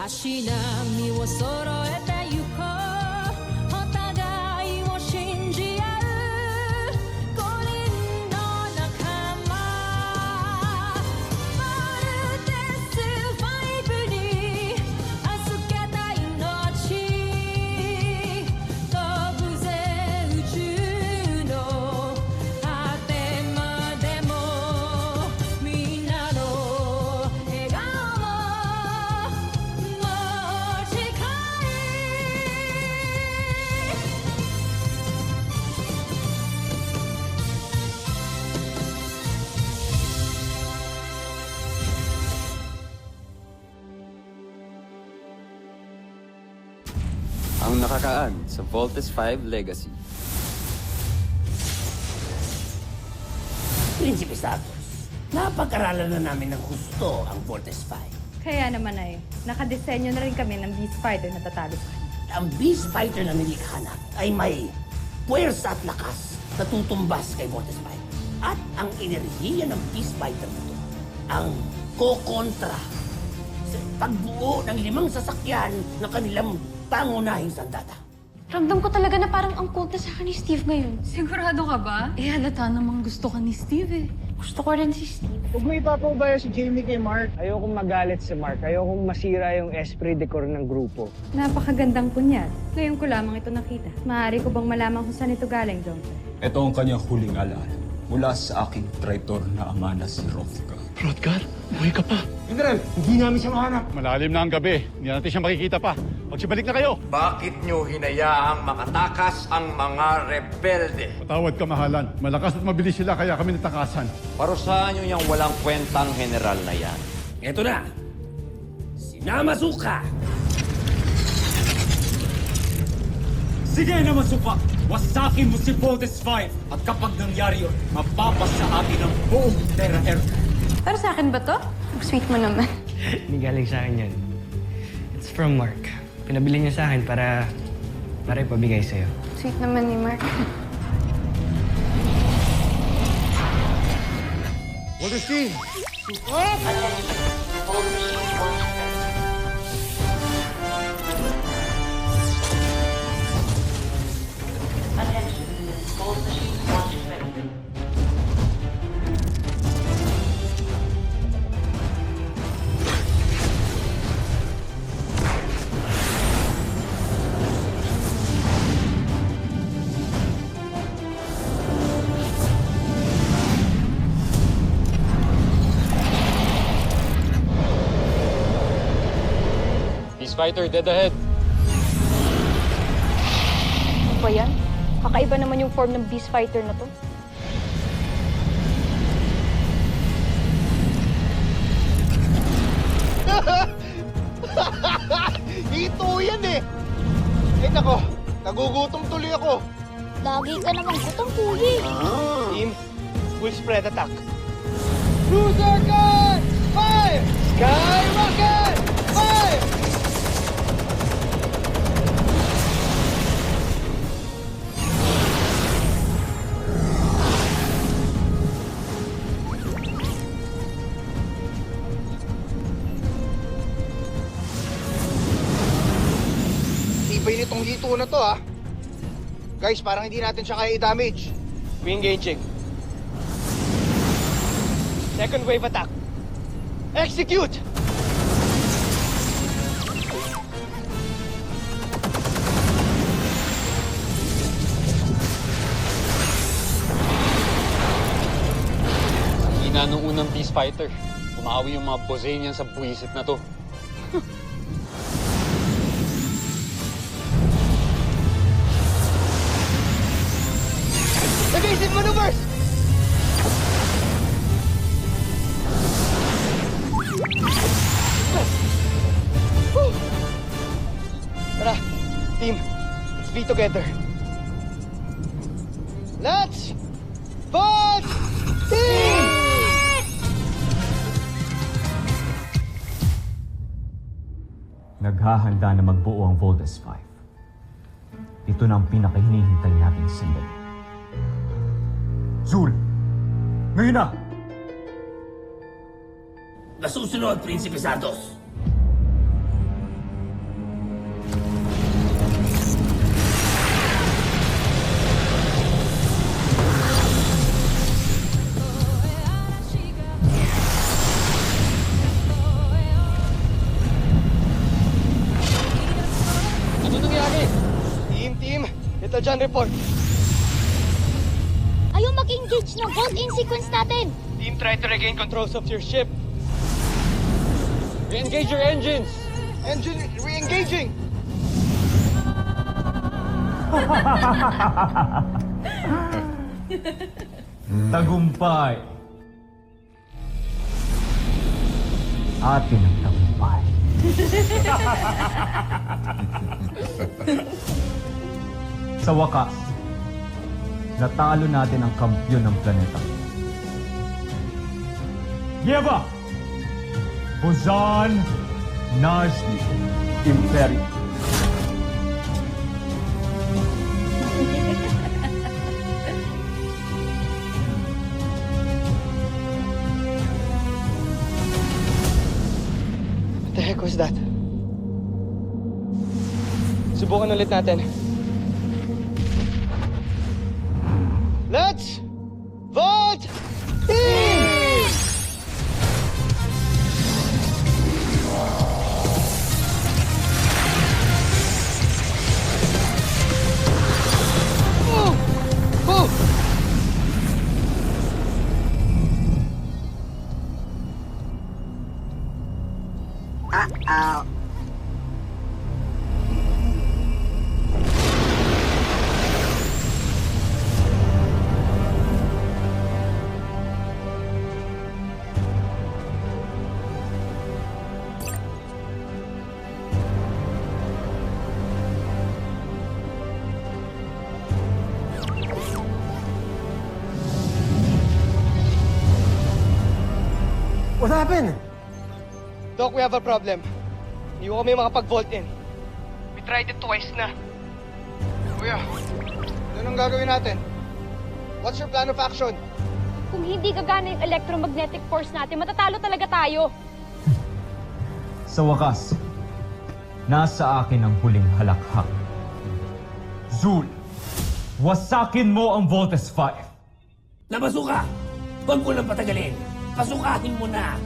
足並みを揃えてゆこうお互いを信じ合う五人の仲間まるでスファイブに預けた命飛ぶぜ宇宙の果てまでもみんなの笑顔持ち帰Ang nakakaan sa Voltes 5 Legacy. Prinsipe Santos, napag-aralan na namin ng gusto ang Voltes 5. Kaya naman ay, nakadesenyo na rin kami ng Beast Fighter na tatalo sa kanya. Ang Beast Fighter na nilikha na ay may puwersa at lakas na tutumbas kay Voltes 5. At ang enerhiya ng Beast Fighter na ito ang kokontra sa pagbuo ng 5 sasakyan ng kanilang pangunahing sandata. Ramdam ko talaga na parang ang cold na sa akin ni Steve ngayon. Sigurado ka ba? Eh, halata namang gusto ka ni Steve eh. Gusto ko rin si Steve. Huwag mo ipapaubayo si Jamie kay Mark. Ayokong magalit si Mark. Ayokong masira yung esprit de corps ng grupo. Napakagandang punyat. Ngayon ko lamang ito nakita. Maaari ko bang malaman kung saan ito galing, Jomper? Ito ang kanyang huling alaala mula sa aking traitor na ama na si Rothgar. Rodgar, buhay ka pa. General, hindi namin siya mahanap. Malalim na ang gabi. Hindi natin siya makikita pa. Magsibalik na kayo. Bakit nyo hinayaang makatakas ang mga rebelde? Patawad kamahalan. Malakas at mabilis sila kaya kami natakasan. Parusahan nyo yung walang kwentang general na yan. Ito na, si Namazuka! Sige na masuka! Wasakin mo si Voltes 5! At kapag nangyari yun, mapapas sa atin ang buong Terra Erka. Para sa akin ba to? Ang sweet mo naman. Hindi galing sa akin yan. It's from Mark. Pinabili niya sa akin para ipabigay sa'yo. Sweet naman ni Mark. What is he? Beast Fighter, dead ahead. Ano ba yan? Kakaiba naman yung form ng Beast Fighter na to. Ito yan eh! Ay nako, nagugutom tuloy ako. Lagi ka namang gutang kuya. Team, full spread attack. Cruiser gun! Fire! Skyrocket! Fire! Tibay nitong hito na to ah. Guys, parang hindi natin siya kaya i-damage. Re-engaging. Second wave attack. Execute! Hina nung unang Beast Fighter. Umawi yung mga Bosanian sa buwisit na to. Evasive maneuvers! Tara, team. Let's be together. Let's fight team! Naghahanda na magbuo ang Voltes 5. Ito na ang pinakahinihintay nating sandali. Zul! Ngayon na! Nasusunod, Prinsipe Santos. dyan, report. Ayaw mag-engage ng bolt-in sequence natin. Team, try to regain controls of your ship. Re-engage your engines! Engine re-engaging! Tagumpay. Atin ang tagumpay. Sa wakas, natalo natin ang kampyon ng planeta. Yeva! Buzan Najli Imperium. What the heck was that? Subukan ulit natin. Let's vote in! Oh! Oh! Uh-oh. What happened? Doc, we have a problem. Hindi ko kami makapag-vault in. We tried it twice na. Kuya, ano ang gagawin natin? What's your plan of action? Kung hindi gagana yung electromagnetic force natin, matatalo talaga tayo. Sa wakas, nasa akin ang huling halakhak. Zul, wasakin mo ang Voltes 5. Nabasuka! Huwag ko lang patagalin. Pasukahin mo na